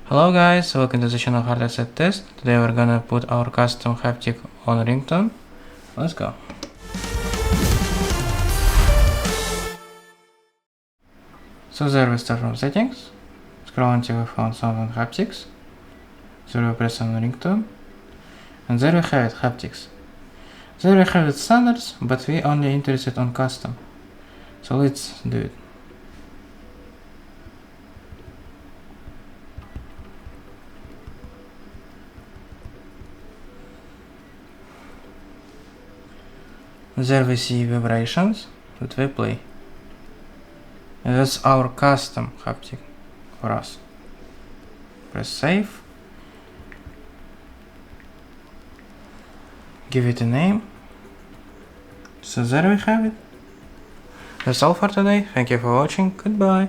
Hello guys, welcome to the channel Haptic Test. Today we're gonna put our custom haptic on Ringtone. Let's go. So there we start from settings, scroll until we found Sounds Haptics. There we press on Ringtone, and there we have it, haptics. There we have it standards, but we only interested on custom. So let's do it. There we see vibrations that we play. And that's our custom haptic for us. Press save. Give it a name. So there we have it. That's all for today. Thank you for watching. Goodbye.